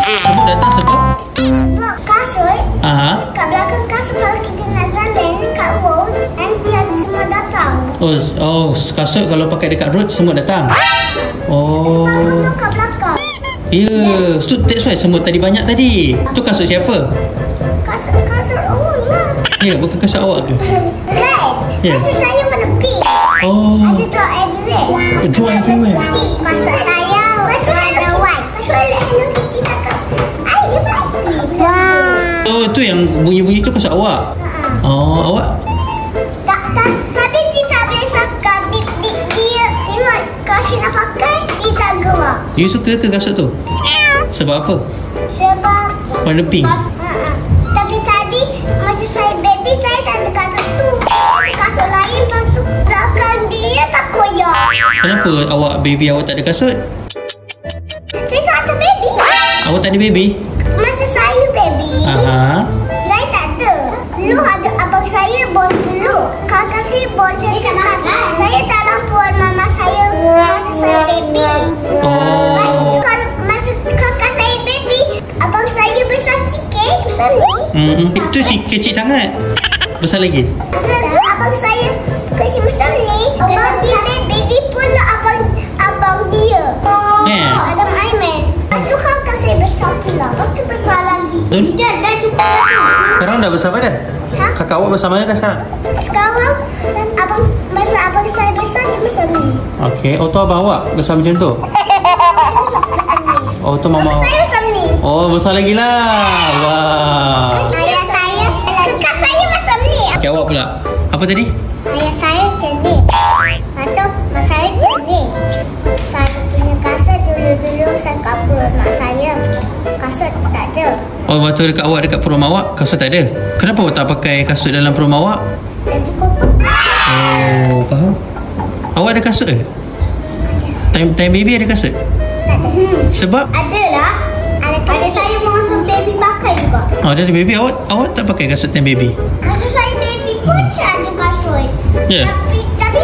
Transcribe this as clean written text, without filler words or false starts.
Semut datang sebab? Kasut. Aha. Kat belakang kasut kalau kita nak jalan kat road, nanti ada semua datang. Oh, kasut kalau pakai dekat road semut datang. Sebab Oh. tu kat belakang. Ya, so that's why semut tadi banyak tadi. Tu kasut siapa? Kasut awak lah. Ya, bukan kasut awak ke? Kan? Ya. Kasut saya warna pink. Oh. Ada draw everywhere. Draw everywhere. Kasut saya warna white. Kasut Hello Kitty cakap, I give ice cream. Wow. Oh, tu yang bunyi-bunyi tu kasut awak. Oh, awak? Tapi dia tak boleh cakap. Dia tengok kasut nak pakai, dia tak gerak. You suka ke kasut tu? Sebab apa? Sebab Warna pink. Tapi tadi masa saya baby, saya tak ada kasut tu. Kasut lain masuk belakang dia tak koyak. Kenapa baby awak tak ada kasut? Saya tak ada baby. Awak tak ada baby? Masa saya baby, Aha. saya tak ada. Dulu ada abang saya born dulu. Kakak saya born sekarang. Saya tak nampuan mama saya masa saya baby. Oh. Masa kakak saya baby, abang saya besar sikit, besar ni. Itu kecil sangat. Besar lagi? Abang saya kecil besar ni, abang dia baby, dia pula abang dia. Adam Aiman. Lepas tu kakak saya besar pula. Lepas tu besar lagi. Dah cukup. Sekarang dah besar mana? Ha? Kakak awak besar mana dah sekarang? Sekarang masa abang saya besar, dia besar ni. Okey. Oh, tu abang awak besar macam tu? Oh, tu mama. Abang saya besar ni. Oh, besar lagi lah. Wah. Ayah saya, kakak saya besar ni. Okey, awak pula. Apa tadi? Ayah saya cerdik. Atau mak saya cerdik. Saya punya kasut dulu saya kat perut mak saya. Kasut tak ada. Oh, waktu dekat awak dekat perut mak awak, kasut tak ada. Kenapa awak tak pakai kasut dalam perut mak awak? Jadi kotor. Oh, faham. Awak ada kasut ke? Time baby ada kasut? Tak ada. Sebab? Adalah. Ada saya masuk baby pakai juga. Oh, ada baby. Awak tak pakai kasut time baby? Kasut saya baby pun ada kasut. Ya. Tapi